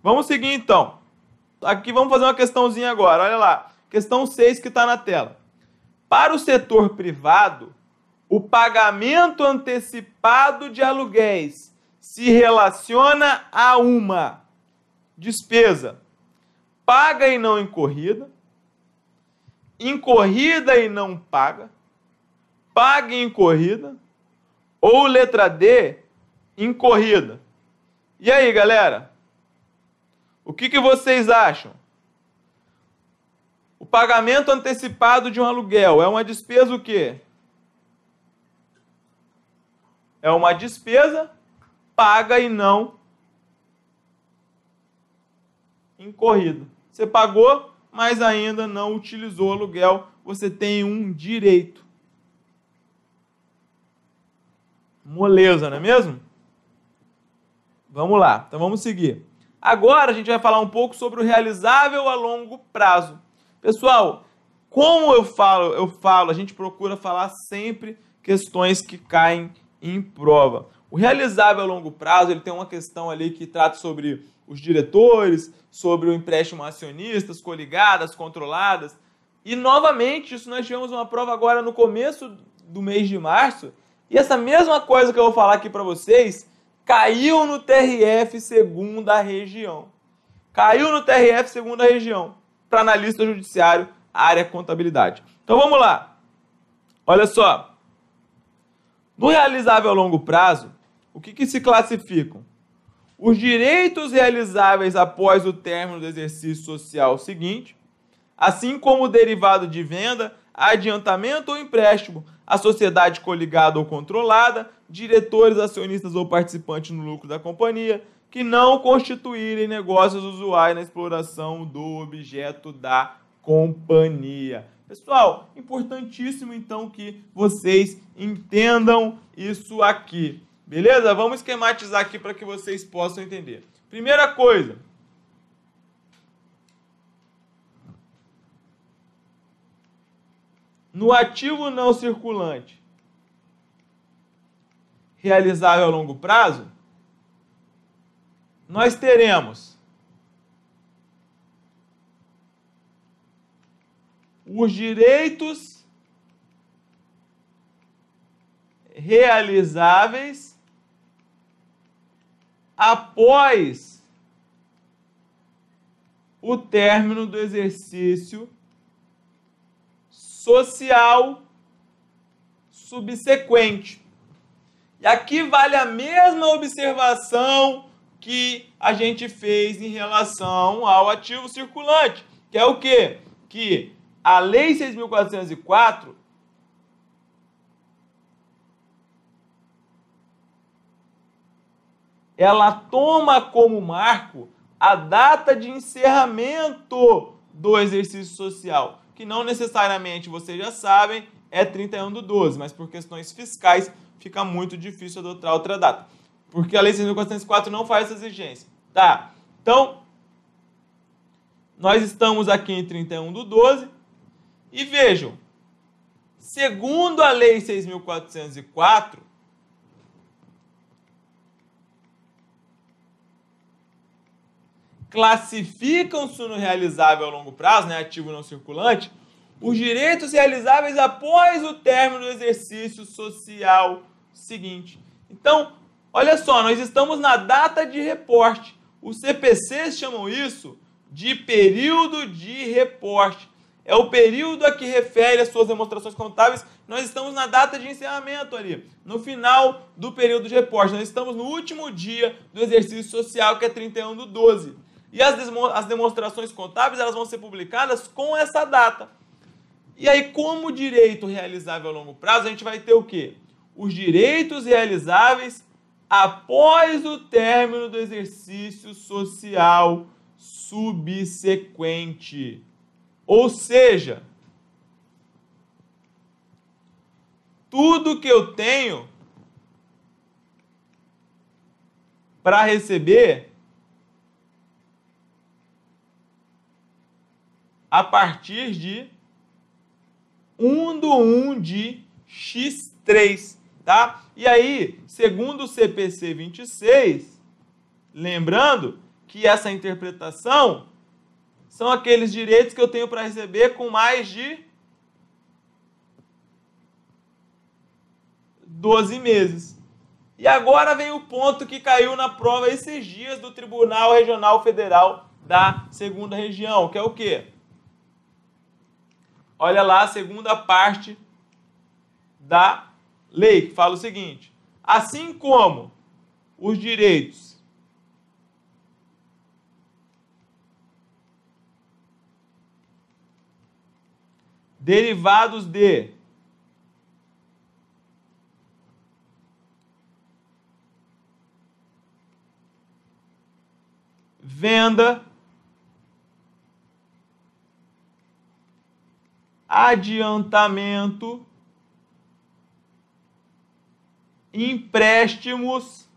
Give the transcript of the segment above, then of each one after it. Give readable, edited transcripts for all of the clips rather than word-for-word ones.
Vamos seguir então. Aqui vamos fazer uma questãozinha agora, olha lá. Questão 6 que está na tela. Para o setor privado, o pagamento antecipado de aluguéis se relaciona a uma despesa paga e não incorrida, incorrida e não paga, paga e incorrida, ou letra D, incorrida. E aí, galera? O que vocês acham? O pagamento antecipado de um aluguel é uma despesa o quê? É uma despesa paga e não incorrida. Você pagou, mas ainda não utilizou o aluguel, você tem um direito. Moleza, não é mesmo? Vamos lá, então vamos seguir. Agora a gente vai falar um pouco sobre o realizável a longo prazo. Pessoal, como eu falo, a gente procura falar sempre questões que caem em prova. O realizável a longo prazo, ele tem uma questão ali que trata sobre os diretores, sobre o empréstimo a acionistas, coligadas, controladas. E, novamente, isso nós tivemos uma prova agora no começo do mês de março. E essa mesma coisa que eu vou falar aqui para vocês caiu no TRF segunda região. Caiu no TRF segunda região, para analista judiciário, área contabilidade. Então vamos lá. Olha só. No realizável a longo prazo, o que se classificam? Os direitos realizáveis após o término do exercício social seguinte, assim como o derivado de venda, adiantamento ou empréstimo, a sociedade coligada ou controlada, diretores, acionistas ou participantes no lucro da companhia, que não constituírem negócios usuais na exploração do objeto da companhia. Pessoal, importantíssimo então que vocês entendam isso aqui. Beleza? Vamos esquematizar aqui para que vocês possam entender. Primeira coisa. No ativo não circulante realizável a longo prazo, nós teremos os direitos realizáveis após o término do exercício social subsequente. E aqui vale a mesma observação que a gente fez em relação ao ativo circulante, que é o quê? Que a Lei 6.404 ela toma como marco a data de encerramento do exercício social, que não necessariamente, vocês já sabem, é 31/12, mas por questões fiscais fica muito difícil adotar outra data, porque a Lei 6.404 não faz essa exigência. Tá, então, nós estamos aqui em 31/12, e vejam, segundo a Lei 6.404, classificam-se no realizável a longo prazo, né, ativo não circulante, os direitos realizáveis após o término do exercício social seguinte. Então, olha só, nós estamos na data de reporte. Os CPCs chamam isso de período de reporte. É o período a que refere as suas demonstrações contábeis. Nós estamos na data de encerramento ali, no final do período de reporte. Nós estamos no último dia do exercício social, que é 31/12. E as demonstrações contábeis elas vão ser publicadas com essa data. E aí, como direito realizável a longo prazo, a gente vai ter o quê? Os direitos realizáveis após o término do exercício social subsequente. Ou seja, tudo que eu tenho para receber a partir de 1/1 de X3, tá? E aí, segundo o CPC 26, lembrando que essa interpretação são aqueles direitos que eu tenho para receber com mais de 12 meses. E agora vem o ponto que caiu na prova esses dias do Tribunal Regional Federal da Segunda Região, que é o quê? Olha lá a segunda parte da lei, que fala o seguinte: assim como os direitos derivados de venda, adiantamento, empréstimos,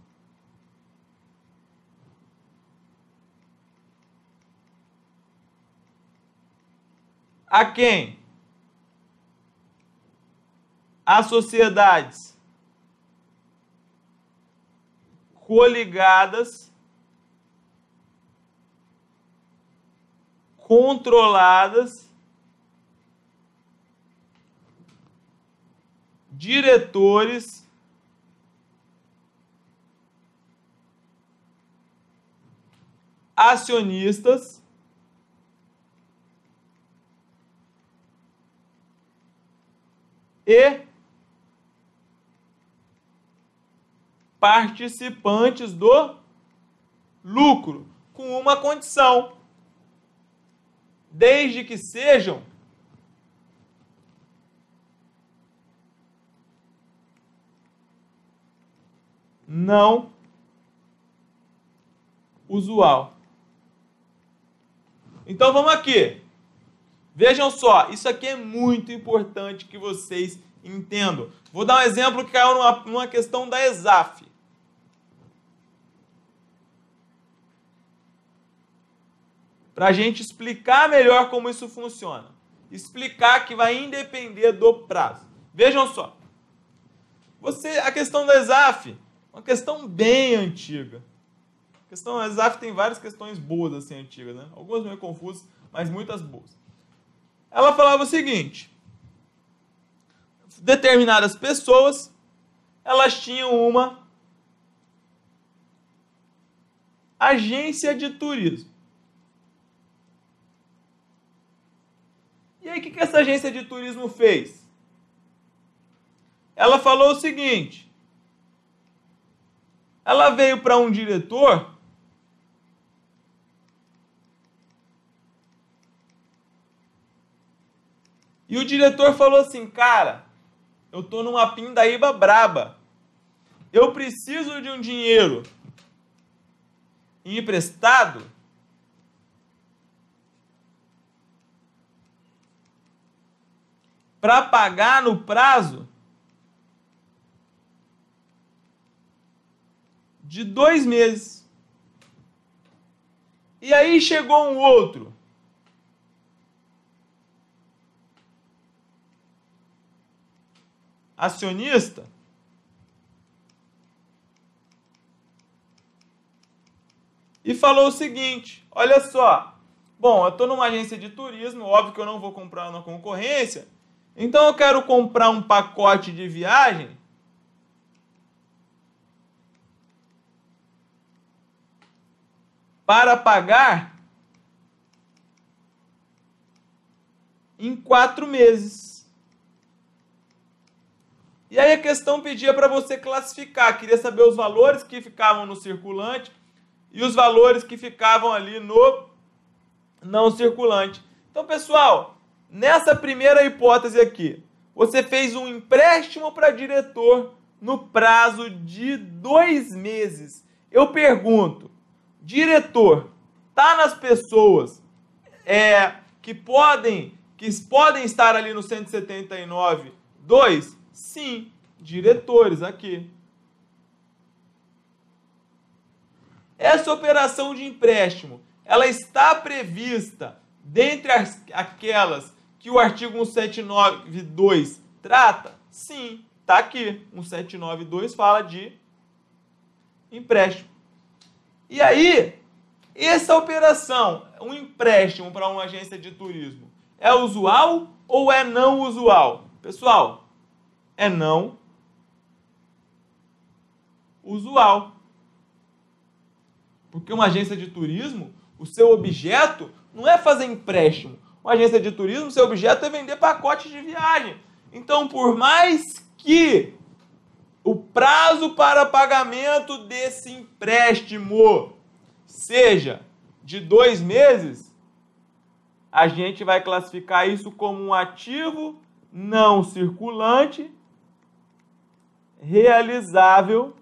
a quem? As sociedades coligadas, controladas, diretores, acionistas, e participantes do lucro, com uma condição: desde que sejam não usual. Então vamos aqui. Vejam só, isso aqui é muito importante que vocês entendam. Vou dar um exemplo que caiu numa questão da ESAF. Para a gente explicar melhor como isso funciona. Explicar que vai independer do prazo. Vejam só. A questão da ESAF, uma questão bem antiga. A questão da ESAF tem várias questões boas assim antigas, né? Algumas meio confusas, mas muitas boas. Ela falava o seguinte: determinadas pessoas, elas tinham uma agência de turismo. E aí, o que essa agência de turismo fez? Ela falou o seguinte: ela veio para um diretor e o diretor falou assim: cara, eu tô numa pindaíba braba. Eu preciso de um dinheiro emprestado para pagar no prazo de 2 meses. E aí chegou um outro acionista e falou o seguinte: olha só, bom, eu estou numa agência de turismo, óbvio que eu não vou comprar na concorrência, então eu quero comprar um pacote de viagem para pagar em 4 meses. E aí a questão pedia para você classificar, queria saber os valores que ficavam no circulante e os valores que ficavam ali no não circulante. Então, pessoal, nessa primeira hipótese aqui, você fez um empréstimo para diretor no prazo de 2 meses. Eu pergunto, diretor, tá nas pessoas que podem estar ali no 179.2? Sim, diretores aqui. Essa operação de empréstimo, ela está prevista dentre aquelas que o artigo 179.2 trata? Sim, está aqui. 179.2 fala de empréstimo. E aí, essa operação, um empréstimo para uma agência de turismo, é usual ou é não usual? Pessoal, é não usual. Porque uma agência de turismo, o seu objeto não é fazer empréstimo. Uma agência de turismo, o seu objeto é vender pacotes de viagem. Então, por mais que o prazo para pagamento desse empréstimo seja de 2 meses, a gente vai classificar isso como um ativo não circulante realizável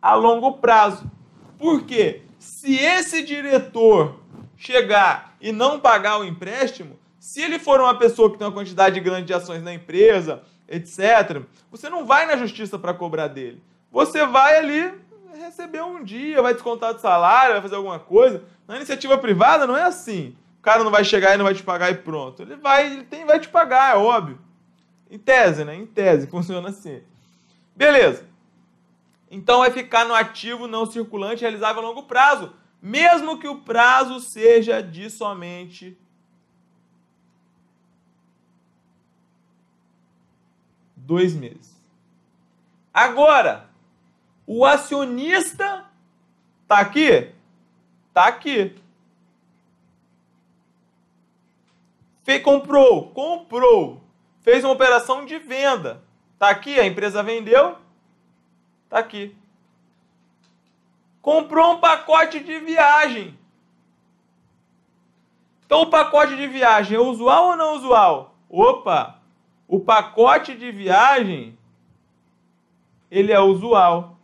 a longo prazo. Por quê? Se esse diretor chegar e não pagar o empréstimo, se ele for uma pessoa que tem uma quantidade grande de ações na empresa, etc., você não vai na justiça para cobrar dele. Você vai ali receber um dia, vai descontar do salário, vai fazer alguma coisa. Na iniciativa privada não é assim. O cara não vai chegar e não vai te pagar e pronto. Ele vai te pagar, é óbvio. Em tese, né? Em tese, funciona assim. Beleza. Então vai ficar no ativo não circulante realizável a longo prazo, mesmo que o prazo seja de somente 2 meses. Agora, o acionista tá aqui? Tá aqui. Comprou. Fez uma operação de venda. Tá aqui, a empresa vendeu. Tá aqui. Comprou um pacote de viagem. Então o pacote de viagem é usual ou não usual? Opa! O pacote de viagem, ele é usual.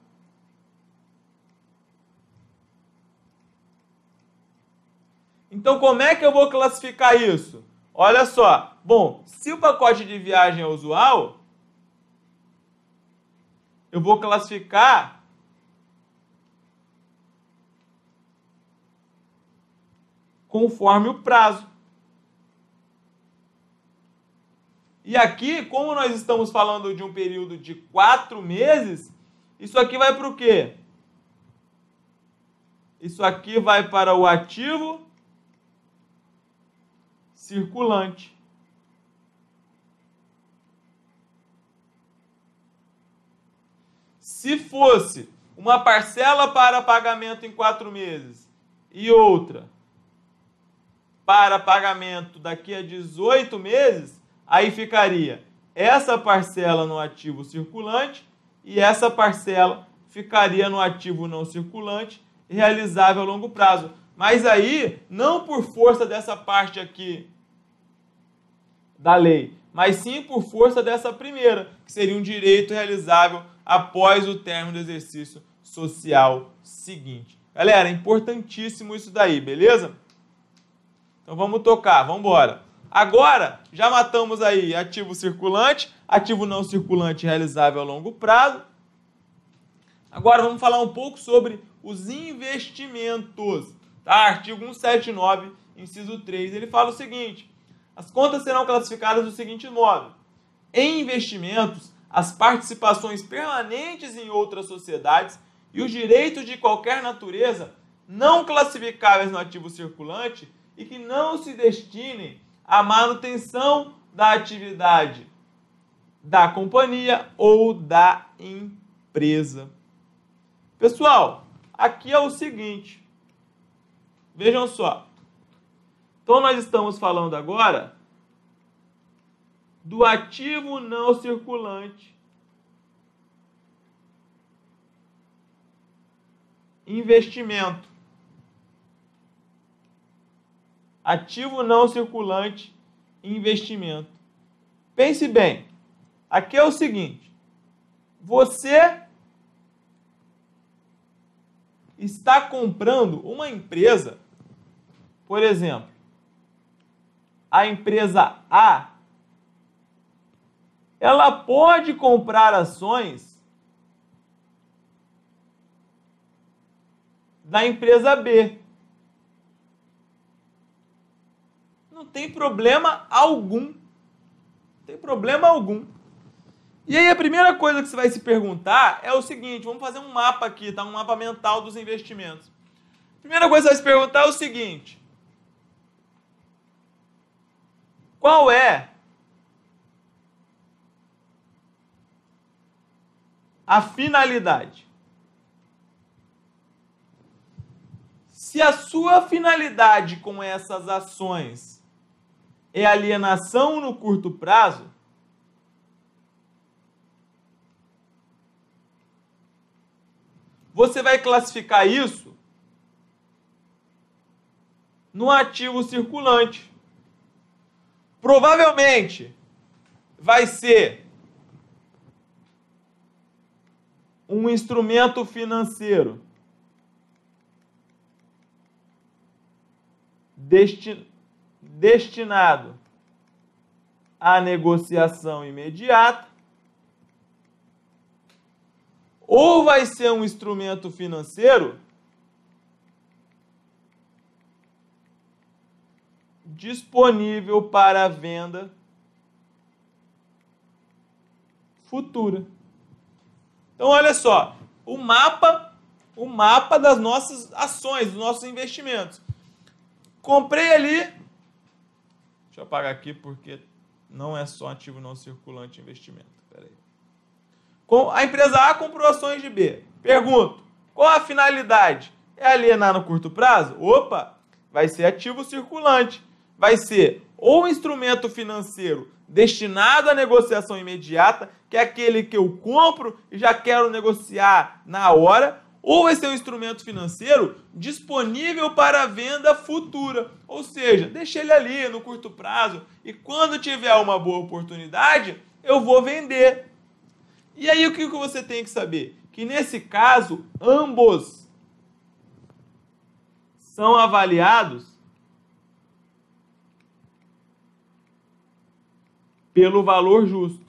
Então como é que eu vou classificar isso? Olha só. Bom, se o pacote de viagem é usual, eu vou classificar conforme o prazo. E aqui, como nós estamos falando de um período de 4 meses, isso aqui vai para o quê? Isso aqui vai para o ativo circulante. Se fosse uma parcela para pagamento em 4 meses e outra para pagamento daqui a 18 meses, aí ficaria essa parcela no ativo circulante e essa parcela ficaria no ativo não circulante realizável a longo prazo. Mas aí, não por força dessa parte aqui da lei, mas sim por força dessa primeira, que seria um direito realizável após o término do exercício social seguinte. Galera, é importantíssimo isso daí, beleza? Então vamos tocar, vamos embora. Agora, já matamos aí ativo circulante, ativo não circulante realizável a longo prazo. Agora vamos falar um pouco sobre os investimentos. Tá? Artigo 179, inciso 3, ele fala o seguinte: as contas serão classificadas do seguinte modo: em investimentos, as participações permanentes em outras sociedades e os direitos de qualquer natureza não classificáveis no ativo circulante e que não se destinem à manutenção da atividade da companhia ou da empresa. Pessoal, aqui é o seguinte, vejam só. Então nós estamos falando agora do ativo não circulante, investimento. Ativo não circulante, investimento. Pense bem, aqui é o seguinte: você está comprando uma empresa, por exemplo, a empresa A, ela pode comprar ações da empresa B. Não tem problema algum. Não tem problema algum. E aí a primeira coisa que você vai se perguntar é o seguinte, vamos fazer um mapa aqui, tá? Um mapa mental dos investimentos. A primeira coisa que você vai se perguntar é o seguinte: qual é a finalidade? Se a sua finalidade com essas ações é alienação no curto prazo, você vai classificar isso no ativo circulante. Provavelmente vai ser um instrumento financeiro destinado à negociação imediata, ou vai ser um instrumento financeiro disponível para venda futura. Então, olha só, o mapa das nossas ações, dos nossos investimentos. Comprei ali, deixa eu apagar aqui porque não é só ativo não circulante investimento. Espera aí. A empresa A comprou ações de B. Pergunto, qual a finalidade? É alienar no curto prazo? Opa, vai ser ativo circulante. Vai ser ou instrumento financeiro destinado à negociação imediata, que é aquele que eu compro e já quero negociar na hora, ou vai ser um instrumento financeiro disponível para venda futura. Ou seja, deixa ele ali no curto prazo e quando tiver uma boa oportunidade, eu vou vender. E aí o que você tem que saber? Que nesse caso, ambos são avaliados pelo valor justo.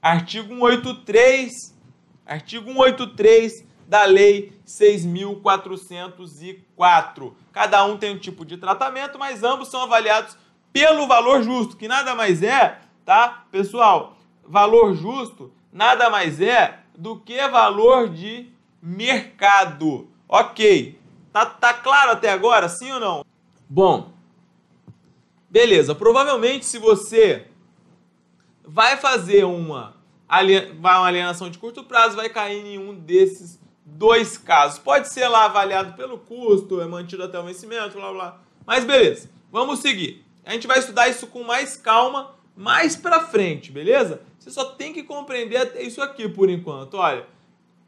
Artigo 183 da Lei 6.404. Cada um tem um tipo de tratamento, mas ambos são avaliados pelo valor justo, que nada mais é, tá, pessoal? Valor justo nada mais é do que valor de mercado. Ok. Tá claro até agora, sim ou não? Bom, beleza. Provavelmente, se você vai fazer uma alienação de curto prazo, vai cair em um desses dois casos. Pode ser lá avaliado pelo custo, é mantido até o vencimento, blá blá. Mas beleza, vamos seguir. A gente vai estudar isso com mais calma mais pra frente, beleza? Você só tem que compreender isso aqui por enquanto. Olha,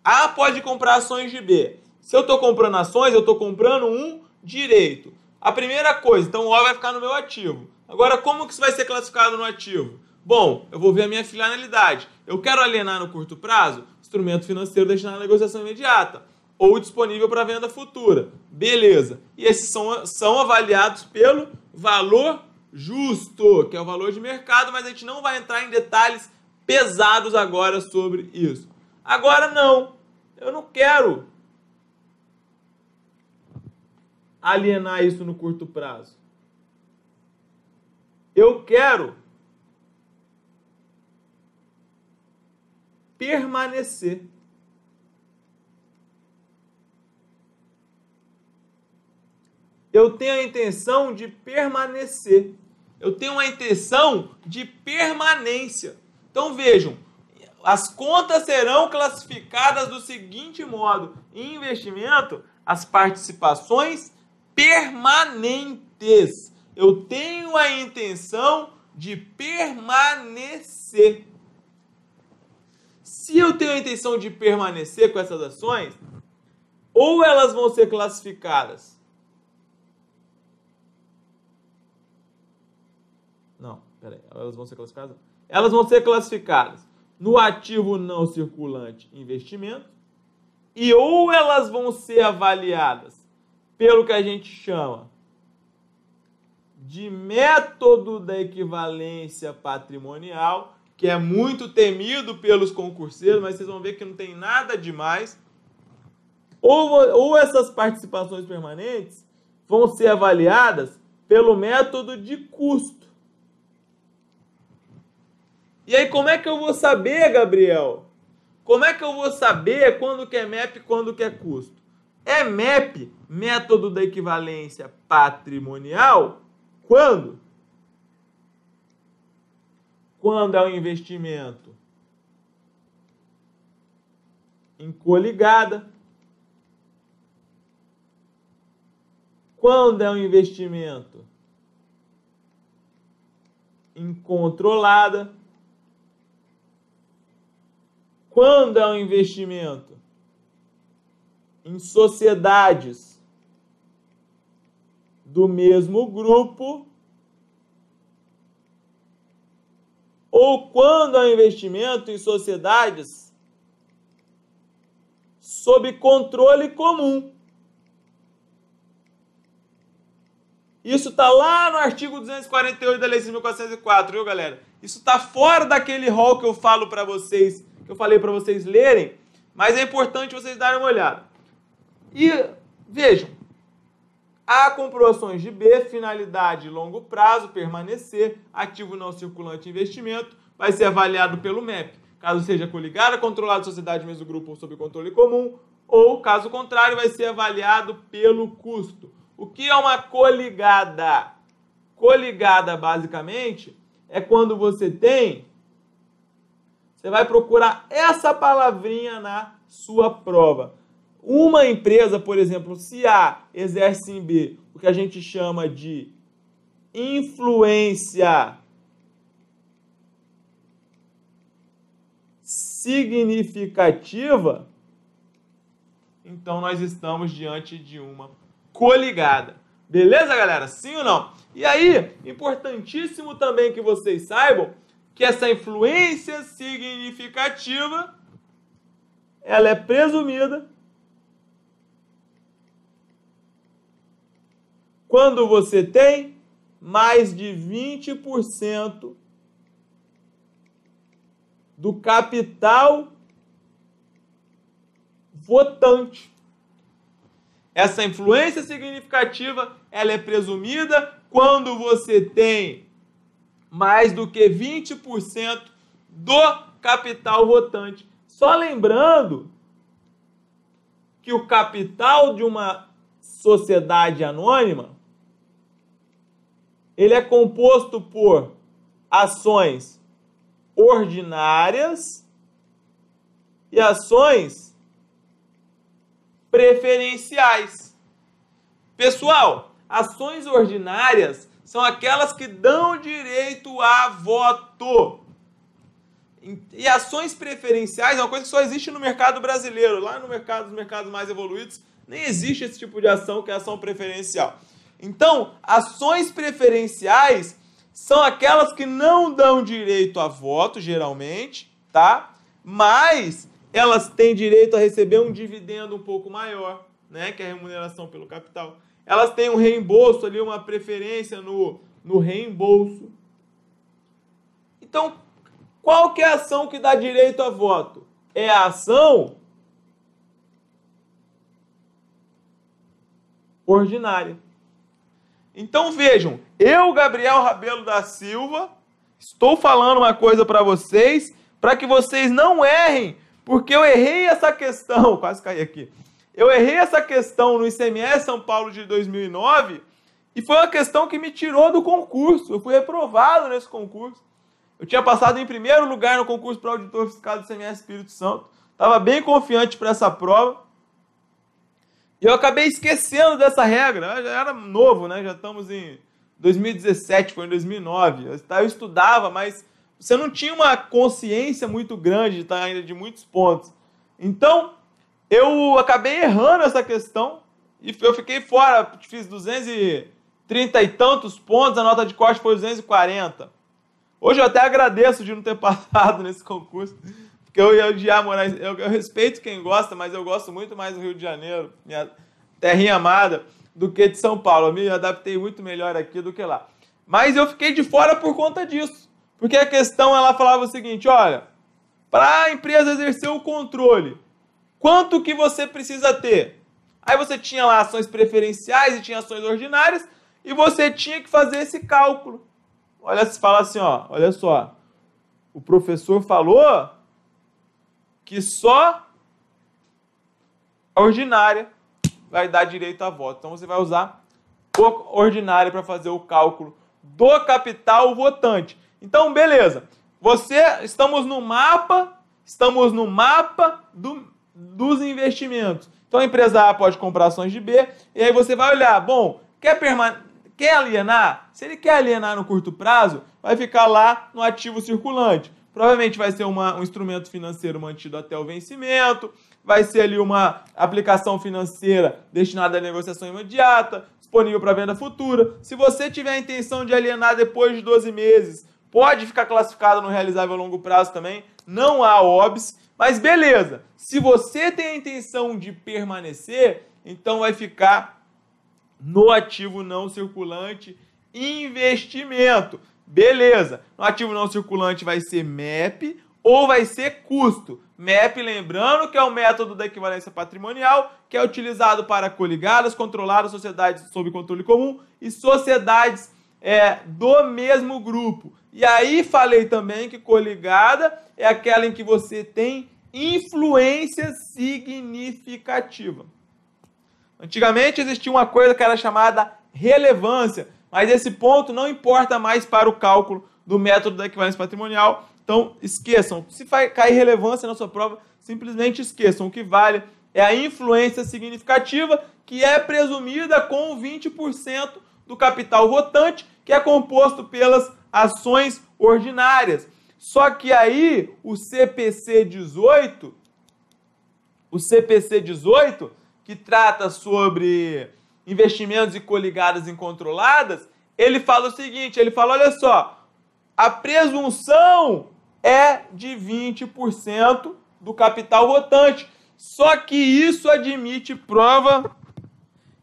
A pode comprar ações de B. Se eu estou comprando ações, eu estou comprando um direito. A primeira coisa, então o O vai ficar no meu ativo. Agora, como que isso vai ser classificado no ativo? Bom, eu vou ver a minha finalidade. Eu quero alienar no curto prazo? Instrumento financeiro destinado à negociação imediata. Ou disponível para venda futura. Beleza. E esses são avaliados pelo valor justo, que é o valor de mercado, mas a gente não vai entrar em detalhes pesados agora sobre isso. Agora não. Eu não quero alienar isso no curto prazo. Eu quero permanecer. Eu tenho a intenção de permanecer. Eu tenho uma intenção de permanência. Então vejam, as contas serão classificadas do seguinte modo: em investimento, as participações permanentes. Eu tenho a intenção de permanecer. Se eu tenho a intenção de permanecer com essas ações, ou elas vão ser classificadas. Não, peraí, elas vão ser classificadas? Elas vão ser classificadas no ativo não circulante investimento, e ou elas vão ser avaliadas pelo que a gente chama de método da equivalência patrimonial, que é muito temido pelos concurseiros, mas vocês vão ver que não tem nada demais. Ou essas participações permanentes vão ser avaliadas pelo método de custo. E aí, como é que eu vou saber, Gabriel? Como é que eu vou saber quando que é MEP e quando que é custo? É MEP, método da equivalência patrimonial, quando? Quando é um investimento em coligada, quando é um investimento em controlada, quando é um investimento em sociedades do mesmo grupo, ou quando é um investimento em sociedades sob controle comum. Isso está lá no artigo 248 da Lei 6.404, viu, galera? Isso está fora daquele rol que eu falo para vocês, que eu falei para vocês lerem, mas é importante vocês darem uma olhada. E vejam, há comprovações de B, finalidade longo prazo, permanecer, ativo não circulante investimento, vai ser avaliado pelo MEP, caso seja coligada, controlada sociedade mesmo grupo ou sob controle comum, ou, caso contrário, vai ser avaliado pelo custo. O que é uma coligada? Coligada, basicamente, é quando você vai procurar essa palavrinha na sua prova. Uma empresa, por exemplo, se A exerce em B o que a gente chama de influência significativa, então nós estamos diante de uma coligada. Beleza, galera? Sim ou não? E aí, importantíssimo também que vocês saibam que essa influência significativa, ela é presumida quando você tem mais de 20% do capital votante. Essa influência significativa, ela é presumida quando você tem mais do que 20% do capital votante. Só lembrando que o capital de uma sociedade anônima, ele é composto por ações ordinárias e ações preferenciais. Pessoal, ações ordinárias são aquelas que dão direito a voto. E ações preferenciais é uma coisa que só existe no mercado brasileiro. Lá nos mercados mais evoluídos, nem existe esse tipo de ação que é ação preferencial. Então, ações preferenciais são aquelas que não dão direito a voto, geralmente, tá? Mas elas têm direito a receber um dividendo um pouco maior, né? Que é a remuneração pelo capital. Elas têm um reembolso ali, uma preferência no reembolso. Então, qual que é a ação que dá direito a voto? É a ação ordinária. Então vejam, eu, Gabriel Rabelo da Silva, estou falando uma coisa para vocês, para que vocês não errem, porque eu errei essa questão, quase caí aqui, eu errei essa questão no ICMS São Paulo de 2009 e foi uma questão que me tirou do concurso, eu fui reprovado nesse concurso. Eu tinha passado em primeiro lugar no concurso para auditor fiscal do ICMS Espírito Santo, estava bem confiante para essa prova, e eu acabei esquecendo dessa regra. Eu já era novo, né? Já estamos em 2017, foi em 2009. Eu estudava, mas você não tinha uma consciência muito grande ainda de muitos pontos. Então, eu acabei errando essa questão e eu fiquei fora. Fiz 230 e tantos pontos, a nota de corte foi 240. Hoje eu até agradeço de não ter passado nesse concurso, porque eu ia odiar morar. Eu respeito quem gosta, mas eu gosto muito mais do Rio de Janeiro, minha terrinha amada, do que de São Paulo. Eu me adaptei muito melhor aqui do que lá. Mas eu fiquei de fora por conta disso. Porque a questão, ela falava o seguinte, olha, para a empresa exercer o controle, quanto que você precisa ter? Aí você tinha lá ações preferenciais e tinha ações ordinárias, e você tinha que fazer esse cálculo. Olha, se fala assim, ó, olha só. o professor falou que só a ordinária vai dar direito a voto. Então, você vai usar o ordinária para fazer o cálculo do capital votante. Então, beleza. Estamos no mapa dos investimentos. Então, a empresa A pode comprar ações de B, e aí você vai olhar, bom, quer alienar? Se ele quer alienar no curto prazo, vai ficar lá no ativo circulante. Provavelmente vai ser um instrumento financeiro mantido até o vencimento, vai ser ali uma aplicação financeira destinada à negociação imediata, disponível para venda futura. Se você tiver a intenção de alienar depois de 12 meses, pode ficar classificado no realizável a longo prazo também, não há OBS, mas beleza. Se você tem a intenção de permanecer, então vai ficar no ativo não circulante investimento. Beleza. No ativo não circulante vai ser MEP ou vai ser custo. MEP, lembrando que é o método da equivalência patrimonial, que é utilizado para coligadas, controladas, sociedades sob controle comum e sociedades do mesmo grupo. E aí falei também que coligada é aquela em que você tem influência significativa. Antigamente existia uma coisa que era chamada relevância, mas esse ponto não importa mais para o cálculo do método da equivalência patrimonial. Então, esqueçam. Se cair relevância na sua prova, simplesmente esqueçam. O que vale é a influência significativa, que é presumida com 20% do capital votante, que é composto pelas ações ordinárias. Só que aí, o CPC 18, que trata sobre investimentos e coligadas incontroladas, ele fala o seguinte, ele fala, olha só, a presunção é de 20% do capital votante, só que isso admite prova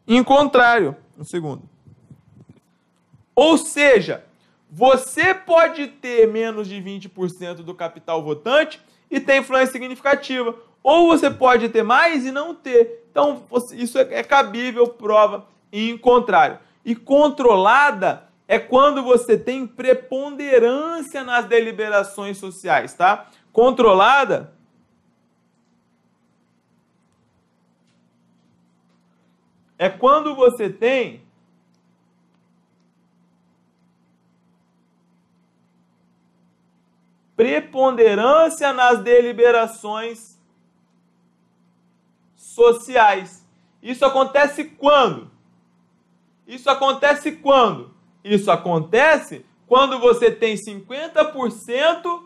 em contrário. Um segundo. Ou seja, você pode ter menos de 20% do capital votante e ter influência significativa, ou você pode ter mais e não ter. Então, isso é cabível, prova em contrário. E controlada é quando você tem preponderância nas deliberações sociais, tá? Controlada é quando você tem preponderância nas deliberações sociais. Isso acontece quando? Isso acontece quando? Isso acontece quando você tem 50%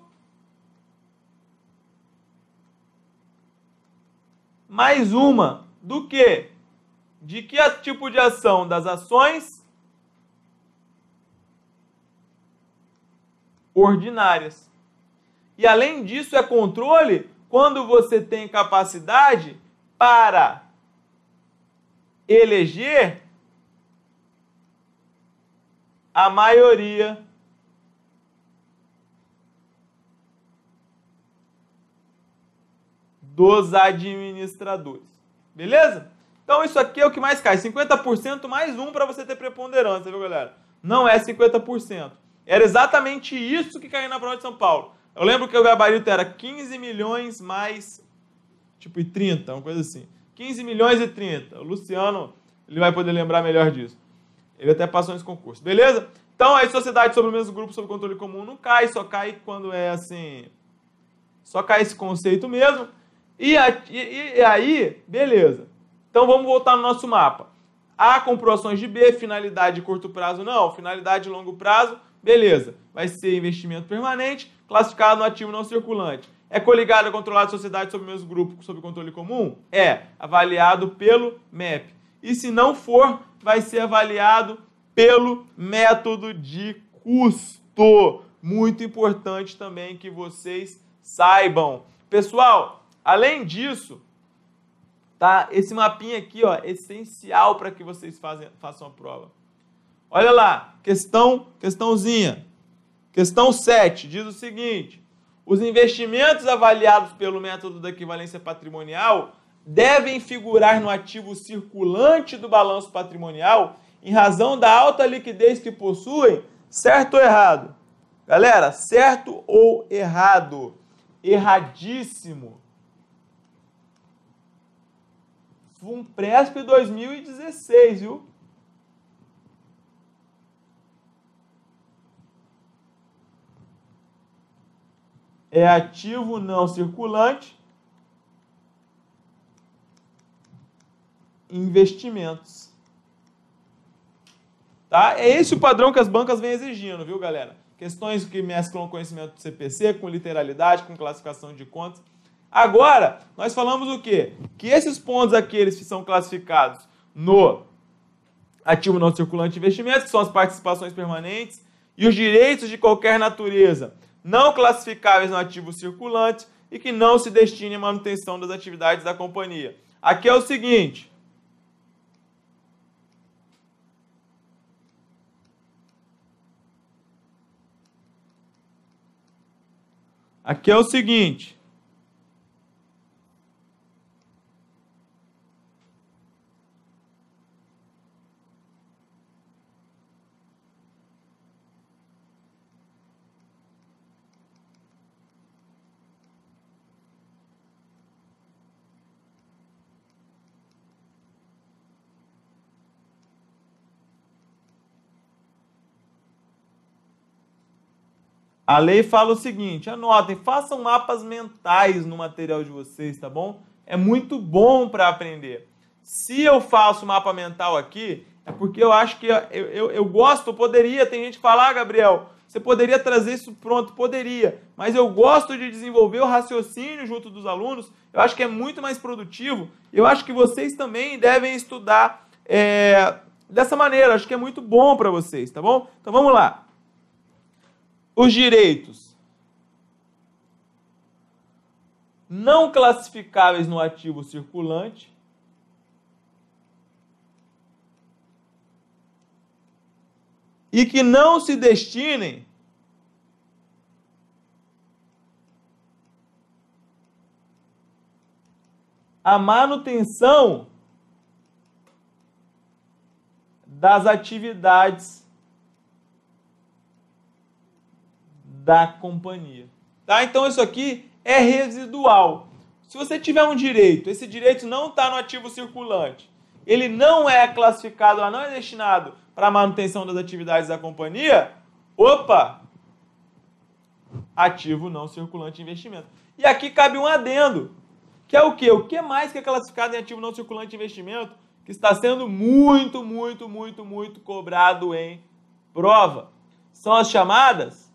mais uma do quê? De que tipo de ação? Das ações ordinárias. E além disso, é controle quando você tem capacidade para eleger a maioria dos administradores. Beleza? Então isso aqui é o que mais cai. 50% mais um para você ter preponderância, viu, galera? Não é 50%. Era exatamente isso que caiu na prova de São Paulo. Eu lembro que o gabarito era 15 milhões mais, tipo, e 30, uma coisa assim. 15 milhões e 30. O Luciano, ele vai poder lembrar melhor disso. Ele até passou nesse concurso. Beleza? Então, aí, sociedade sobre o mesmo grupo, sob controle comum, não cai. Só cai quando é assim... Só cai esse conceito mesmo. E aí, beleza. Então, vamos voltar no nosso mapa. A comprou ações de B, finalidade de curto prazo não, finalidade de longo prazo, beleza. Vai ser investimento permanente, classificado no ativo não circulante. É coligado, controlado, sociedade sob o mesmo grupo, sob controle comum? É, avaliado pelo MEP. E se não for, vai ser avaliado pelo método de custo. Muito importante também que vocês saibam. Pessoal, além disso, tá? Esse mapinha aqui, ó, é essencial para que vocês façam a prova. Olha lá, questãozinha. Questão 7 diz o seguinte: os investimentos avaliados pelo método da equivalência patrimonial devem figurar no ativo circulante do balanço patrimonial em razão da alta liquidez que possuem, certo ou errado? Galera, certo ou errado? Erradíssimo. FUNPRESP 2016, viu? É ativo não circulante, investimentos. Tá? É esse o padrão que as bancas vêm exigindo, viu, galera? Questões que mesclam conhecimento do CPC com literalidade, com classificação de contas. Agora, nós falamos o quê? Que esses pontos aqui, eles são classificados no ativo não circulante de investimentos, que são as participações permanentes, e os direitos de qualquer natureza não classificáveis no ativo circulante e que não se destinem à manutenção das atividades da companhia. Aqui é o seguinte. Aqui é o seguinte. A lei fala o seguinte, anotem, façam mapas mentais no material de vocês, tá bom? É muito bom para aprender. Se eu faço mapa mental aqui, é porque eu acho que eu gosto, eu poderia, tem gente que fala, ah, Gabriel, você poderia trazer isso pronto, poderia, mas eu gosto de desenvolver o raciocínio junto dos alunos, eu acho que é muito mais produtivo, eu acho que vocês também devem estudar dessa maneira, acho que é muito bom para vocês, tá bom? Então vamos lá. Os direitos não classificáveis no ativo circulante e que não se destinem à manutenção das atividades da companhia. Tá? Então isso aqui é residual. Se você tiver um direito, esse direito não está no ativo circulante, ele não é classificado, não é destinado para a manutenção das atividades da companhia, opa, ativo não circulante de investimento. E aqui cabe um adendo, que é o quê? O que mais que é classificado em ativo não circulante de investimento, que está sendo muito cobrado em prova? São as chamadas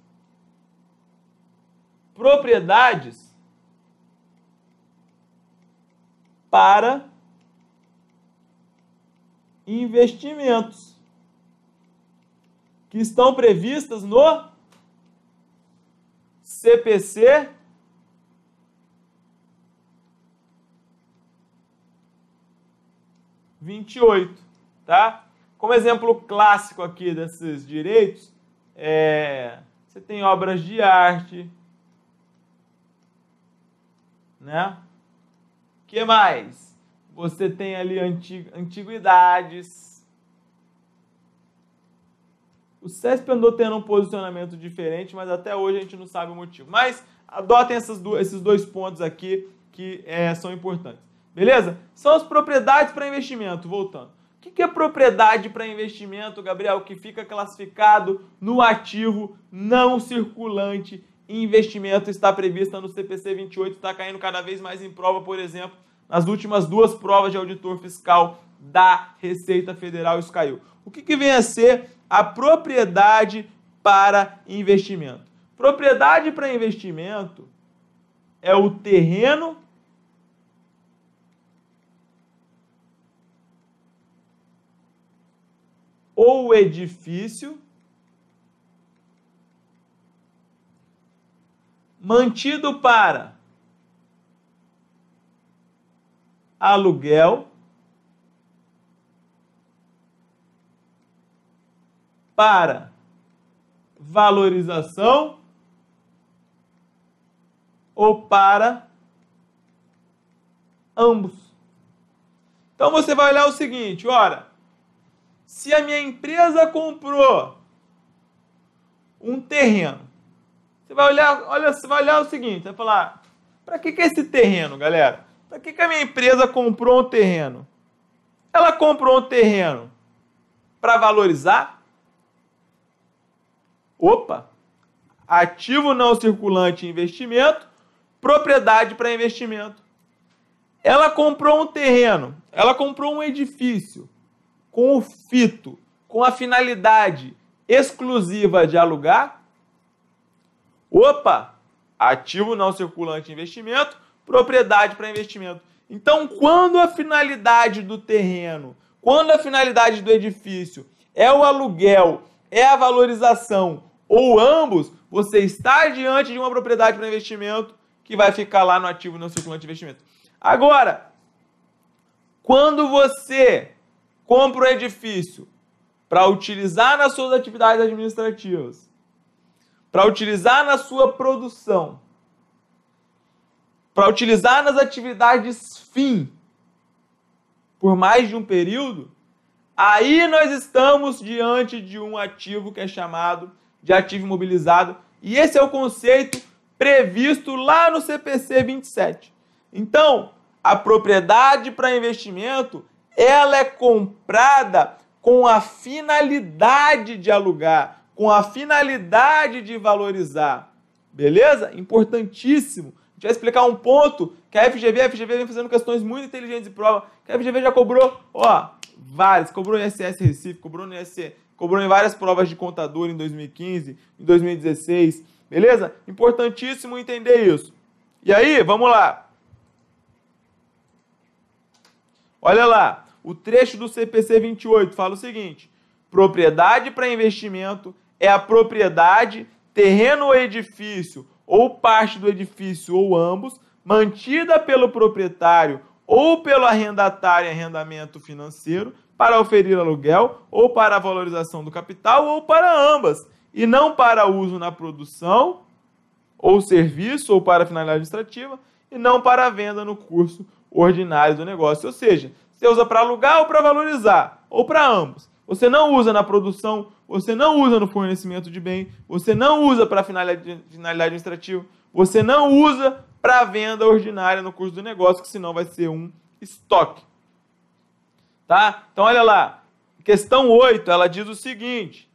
propriedades para investimentos, que estão previstas no CPC 28, tá? Como exemplo clássico aqui desses direitos, você tem obras de arte, né? O que mais? Você tem ali antiguidades. O CESP andou tendo um posicionamento diferente, mas até hoje a gente não sabe o motivo. Mas adotem esses dois pontos aqui que são importantes. Beleza? São as propriedades para investimento, voltando. O que é propriedade para investimento, Gabriel? Que fica classificado no ativo não circulante. Investimento está prevista no CPC 28, está caindo cada vez mais em prova, por exemplo, nas últimas 2 provas de auditor fiscal da Receita Federal, isso caiu. O que vem a ser a propriedade para investimento? Propriedade para investimento é o terreno ou edifício mantido para aluguel, para valorização ou para ambos. Então você vai olhar o seguinte, ora, se a minha empresa comprou um terreno Você vai olhar o seguinte, você vai falar, para que é esse terreno, galera? Para que a minha empresa comprou um terreno? Ela comprou um terreno para valorizar? Opa! Ativo não circulante em investimento, propriedade para investimento. Ela comprou um terreno, ela comprou um edifício com o fito, com a finalidade exclusiva de alugar. Opa! Ativo não circulante em investimento, propriedade para investimento. Então, quando a finalidade do terreno, quando a finalidade do edifício é o aluguel, é a valorização ou ambos, você está diante de uma propriedade para investimento que vai ficar lá no ativo não circulante de investimento. Agora, quando você compra um edifício para utilizar nas suas atividades administrativas, para utilizar na sua produção, para utilizar nas atividades fim, por mais de um período, aí nós estamos diante de um ativo que é chamado de ativo imobilizado, e esse é o conceito previsto lá no CPC 27. Então, a propriedade para investimento, ela é comprada com a finalidade de alugar, com a finalidade de valorizar. Beleza? Importantíssimo. A gente vai explicar um ponto que a FGV vem fazendo questões muito inteligentes de prova, que a FGV já cobrou, vários, cobrou em ISS Recife, cobrou no ISC, cobrou em várias provas de contador em 2015, em 2016, beleza? Importantíssimo entender isso. E aí, vamos lá. Olha lá, o trecho do CPC 28 fala o seguinte: propriedade para investimento é a propriedade, terreno ou edifício, ou parte do edifício ou ambos, mantida pelo proprietário ou pelo arrendatário em arrendamento financeiro para oferir aluguel ou para a valorização do capital ou para ambas, e não para uso na produção ou serviço ou para finalidade administrativa e não para a venda no curso ordinário do negócio. Ou seja, você usa para alugar ou para valorizar, ou para ambos. Você não usa na produção, você não usa no fornecimento de bem, você não usa para finalidade administrativa, você não usa para venda ordinária no curso do negócio, que senão vai ser um estoque. Tá? Então, olha lá. Questão 8, ela diz o seguinte: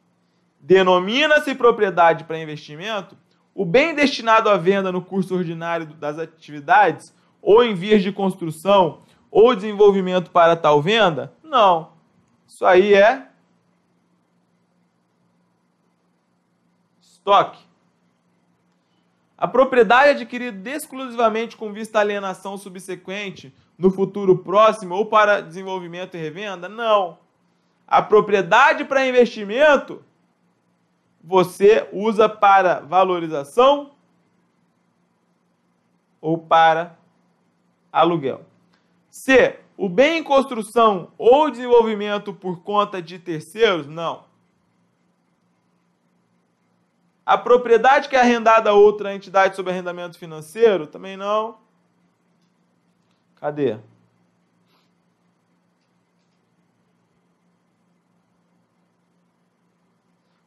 denomina-se propriedade para investimento o bem destinado à venda no curso ordinário das atividades ou em vias de construção ou desenvolvimento para tal venda? Não. Isso aí é estoque. A propriedade adquirida exclusivamente com vista à alienação subsequente no futuro próximo ou para desenvolvimento e revenda? Não. A propriedade para investimento você usa para valorização ou para aluguel. C. O bem em construção ou desenvolvimento por conta de terceiros? Não. A propriedade que é arrendada a outra entidade sob arrendamento financeiro? Também não. Cadê?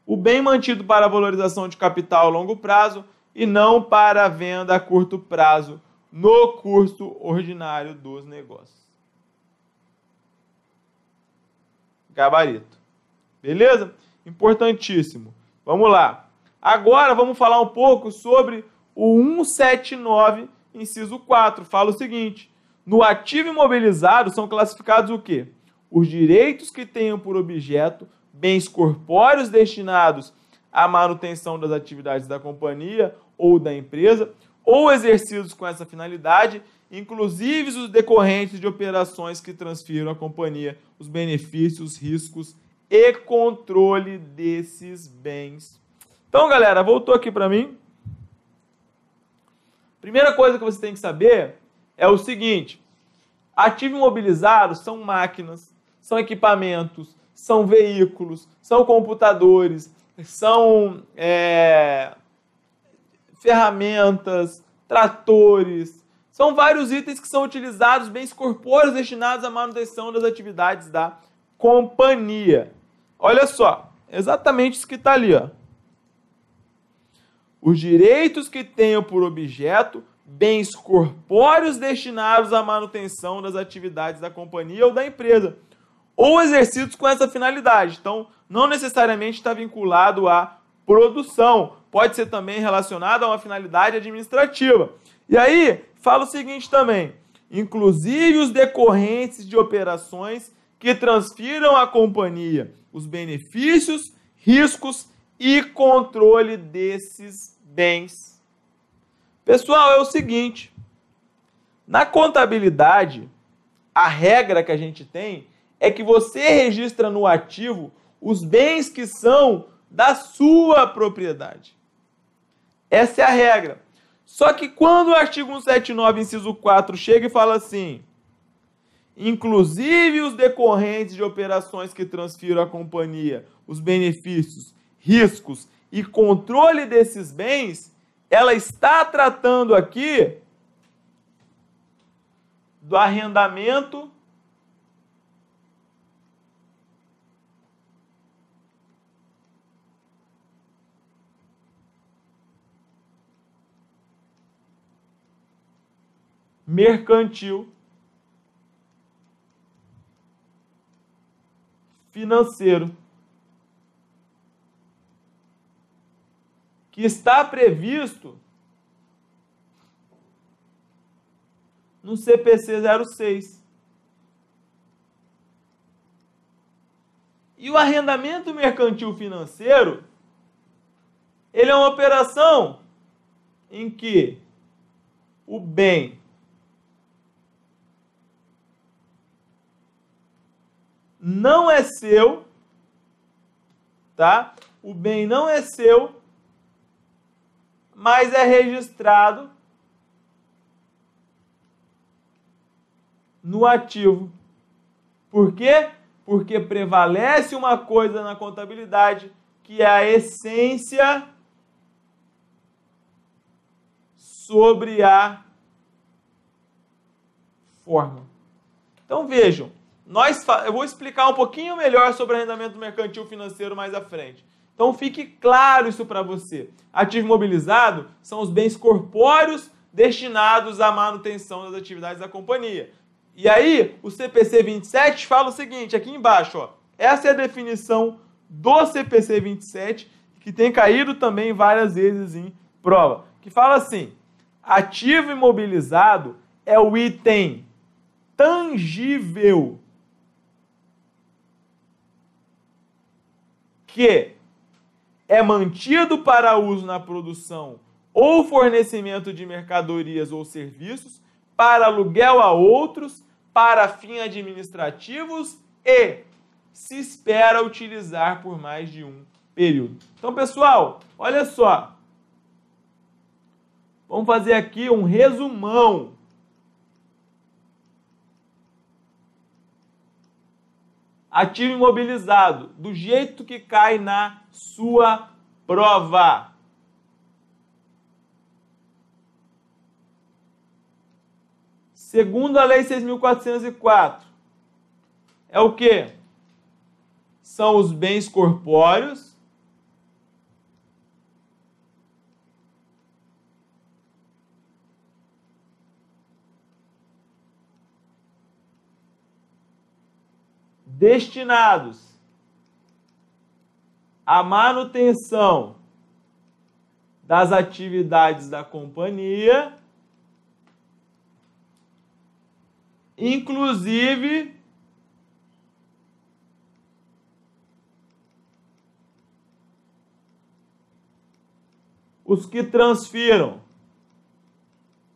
O bem mantido para a valorização de capital a longo prazo e não para a venda a curto prazo no curso ordinário dos negócios. Gabarito. Beleza? Importantíssimo. Vamos lá. Agora vamos falar um pouco sobre o 179, inciso 4. Fala o seguinte: no ativo imobilizado são classificados o quê? Os direitos que tenham por objeto bens corpóreos destinados à manutenção das atividades da companhia ou da empresa, ou exercidos com essa finalidade, inclusive os decorrentes de operações que transfiram à companhia os benefícios, riscos e controle desses bens. Então, galera, voltou aqui para mim. Primeira coisa que você tem que saber é o seguinte: ativo imobilizado são máquinas, são equipamentos, são veículos, são computadores, são ferramentas, tratores, são vários itens que são utilizados, bens corpóreos destinados à manutenção das atividades da companhia. Olha só, exatamente isso que está ali, ó. os direitos que tenham por objeto bens corpóreos destinados à manutenção das atividades da companhia ou da empresa, ou exercidos com essa finalidade. Então, não necessariamente está vinculado à produção, pode ser também relacionado a uma finalidade administrativa. E aí, fala o seguinte também, inclusive os decorrentes de operações que transfiram à companhia os benefícios, riscos e controle desses bens. Pessoal, é o seguinte, na contabilidade, a regra que a gente tem é que você registra no ativo os bens que são da sua propriedade. Essa é a regra. Só que quando o artigo 179, inciso 4, chega e fala assim, inclusive os decorrentes de operações que transfiram à companhia os benefícios, riscos e controle desses bens, ela está tratando aqui do arrendamento mercantil financeiro que está previsto no CPC 06. E o arrendamento mercantil financeiro, ele é uma operação em que o bem não é seu, tá? O bem não é seu, mas é registrado no ativo. Por quê? Porque prevalece uma coisa na contabilidade, que é a essência sobre a forma. Então vejam, eu vou explicar um pouquinho melhor sobre arrendamento mercantil financeiro mais à frente. Então fique claro isso para você. Ativo imobilizado são os bens corpóreos destinados à manutenção das atividades da companhia. E aí, o CPC 27 fala o seguinte, aqui embaixo, ó, essa é a definição do CPC 27, que tem caído também várias vezes em prova, que fala assim, ativo imobilizado é o item tangível que é mantido para uso na produção ou fornecimento de mercadorias ou serviços, para aluguel a outros, para fins administrativos e se espera utilizar por mais de um período. Então, pessoal, olha só. Vamos fazer aqui um resumão. Ativo imobilizado, do jeito que cai na sua prova. Segundo a Lei 6.404, é o quê? São os bens corpóreos destinados à manutenção das atividades da companhia, inclusive os que transfiram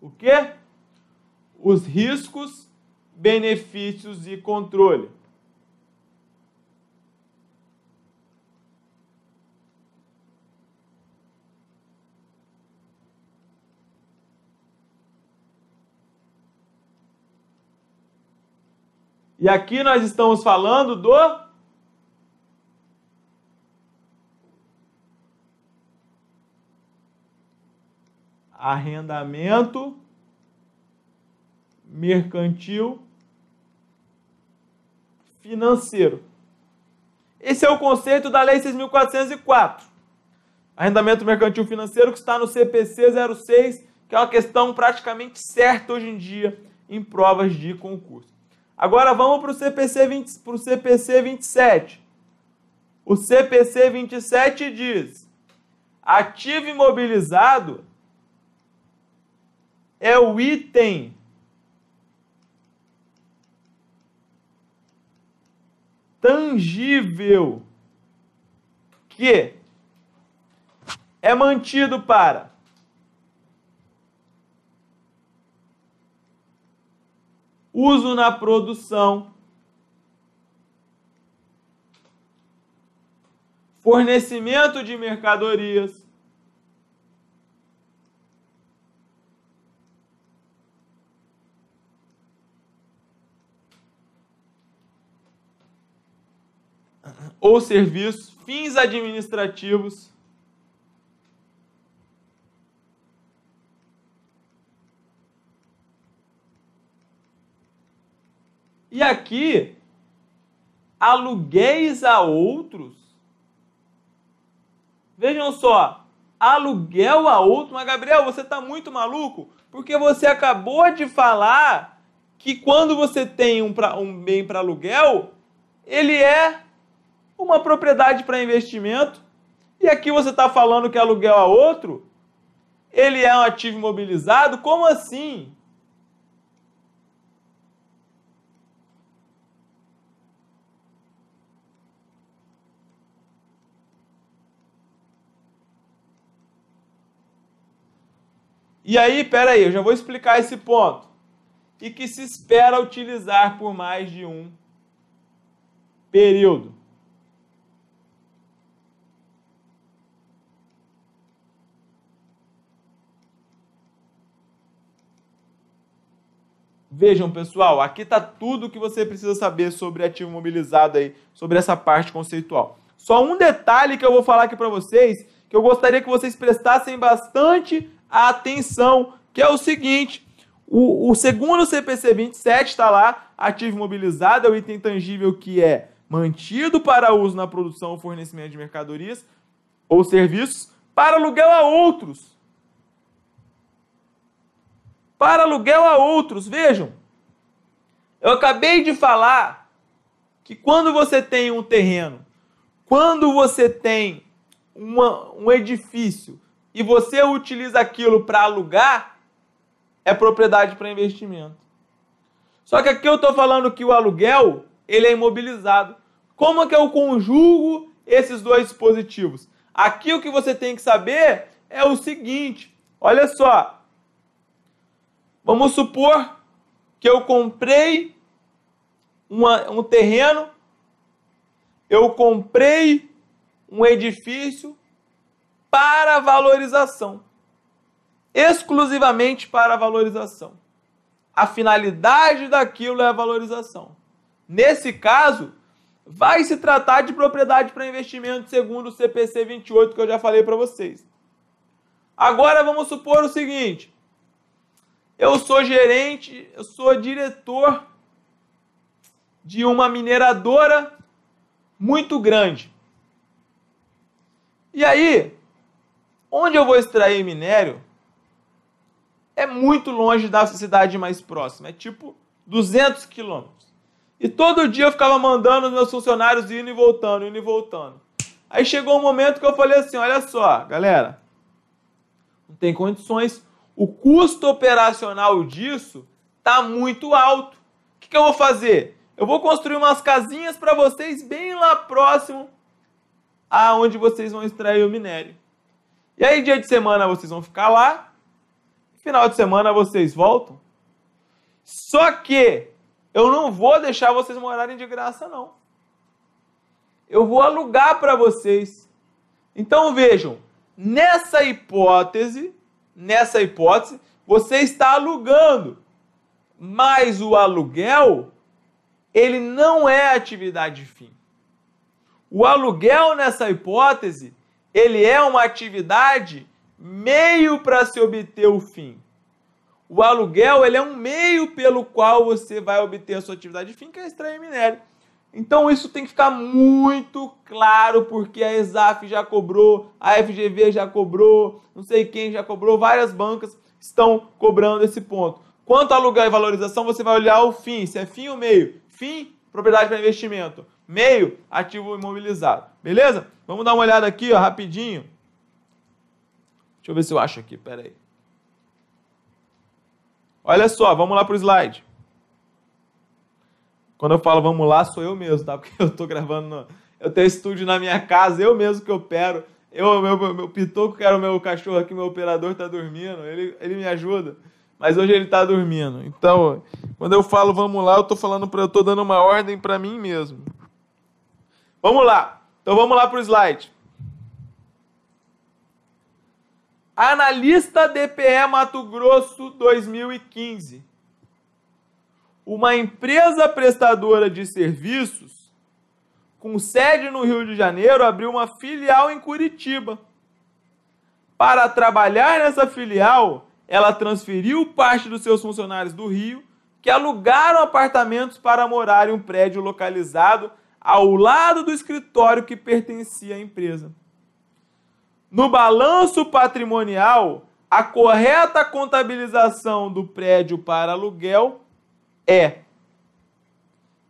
o quê? Os riscos, benefícios e controle. E aqui nós estamos falando do arrendamento mercantil financeiro. Esse é o conceito da Lei 6.404. Arrendamento mercantil financeiro, que está no CPC 06, que é uma questão praticamente certa hoje em dia em provas de concurso. Agora vamos para o CPC 27. O CPC 27 diz: ativo imobilizado é o item tangível que é mantido para uso na produção, fornecimento de mercadorias, ou serviços, fins administrativos, e aqui, aluguéis a outros. Vejam só, aluguel a outro. Mas, Gabriel, você está muito maluco? Porque você acabou de falar que quando você tem um bem para aluguel, ele é uma propriedade para investimento. E aqui você está falando que aluguel a outro, ele é um ativo imobilizado? Como assim? E aí, peraí, eu já vou explicar esse ponto. E que se espera utilizar por mais de um período. Vejam, pessoal, aqui está tudo que você precisa saber sobre ativo imobilizado aí, sobre essa parte conceitual. Só um detalhe que eu vou falar aqui para vocês, que eu gostaria que vocês prestassem bastante atenção, que é o seguinte: o segundo CPC 27 está lá, ativo imobilizado é o item tangível que é mantido para uso na produção ou fornecimento de mercadorias ou serviços para aluguel a outros. Para aluguel a outros. Vejam, eu acabei de falar que quando você tem um terreno, quando você tem um edifício e você utiliza aquilo para alugar, é propriedade para investimento. Só que aqui eu estou falando que o aluguel, ele é imobilizado. Como é que eu conjugo esses dois dispositivos? Aqui o que você tem que saber é o seguinte, olha só. Vamos supor que eu comprei um terreno, eu comprei um edifício para valorização, exclusivamente para valorização. A finalidade daquilo é a valorização. Nesse caso, vai se tratar de propriedade para investimento segundo o CPC 28 que eu já falei para vocês. Agora vamos supor o seguinte: eu sou gerente, eu sou diretor de uma mineradora muito grande. E aí, onde eu vou extrair minério é muito longe da cidade mais próxima, é tipo 200 quilômetros. E todo dia eu ficava mandando os meus funcionários indo e voltando, indo e voltando. Aí chegou um momento que eu falei assim, olha só, galera, não tem condições. O custo operacional disso está muito alto. O que eu vou fazer? Eu vou construir umas casinhas para vocês bem lá próximo aonde vocês vão extrair o minério. E aí, dia de semana, vocês vão ficar lá. Final de semana, vocês voltam. Só que eu não vou deixar vocês morarem de graça, não. Eu vou alugar para vocês. Então, vejam, nessa hipótese, você está alugando, mas o aluguel, ele não é atividade fim. O aluguel, nessa hipótese, ele é uma atividade meio para se obter o fim. O aluguel, ele é um meio pelo qual você vai obter a sua atividade fim, que é extrair minério. Então isso tem que ficar muito claro, porque a Exaf já cobrou, a FGV já cobrou, não sei quem já cobrou, várias bancas estão cobrando esse ponto. Quanto a aluguel e valorização, você vai olhar o FII, se é FII ou meio. FII, propriedade para investimento. Meio, ativo imobilizado. Beleza? Vamos dar uma olhada aqui, ó, rapidinho. Deixa eu ver se eu acho aqui, pera aí. Olha só, vamos lá para o slide. Quando eu falo vamos lá, sou eu mesmo, tá? Porque eu tô gravando, eu tenho estúdio na minha casa, eu mesmo que opero. Meu Pitoco, que era o meu cachorro aqui, meu operador, tá dormindo, ele me ajuda. Mas hoje ele tá dormindo. Então, quando eu falo vamos lá, eu tô dando uma ordem para mim mesmo. Vamos lá. Então vamos lá pro slide. Analista DPE Mato Grosso 2015. Uma empresa prestadora de serviços com sede no Rio de Janeiro abriu uma filial em Curitiba. Para trabalhar nessa filial, ela transferiu parte dos seus funcionários do Rio, que alugaram apartamentos para morar em um prédio localizado ao lado do escritório que pertencia à empresa. No balanço patrimonial, a correta contabilização do prédio para aluguel é.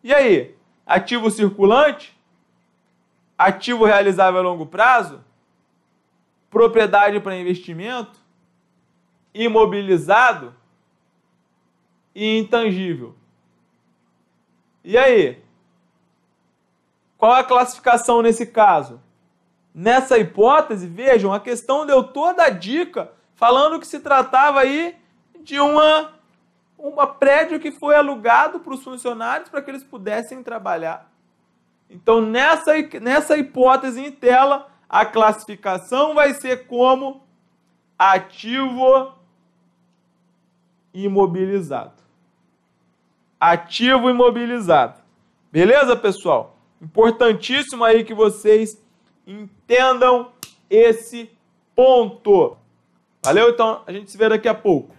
E aí? Ativo circulante? Ativo realizável a longo prazo? Propriedade para investimento? Imobilizado? E intangível? E aí? Qual é a classificação nesse caso? Nessa hipótese, vejam, a questão deu toda a dica falando que se tratava aí de uma prédio que foi alugado para os funcionários para que eles pudessem trabalhar. Então, nessa hipótese em tela, a classificação vai ser como ativo imobilizado. Ativo imobilizado. Beleza, pessoal? Importantíssimo aí que vocês entendam esse ponto. Valeu? Então, a gente se vê daqui a pouco.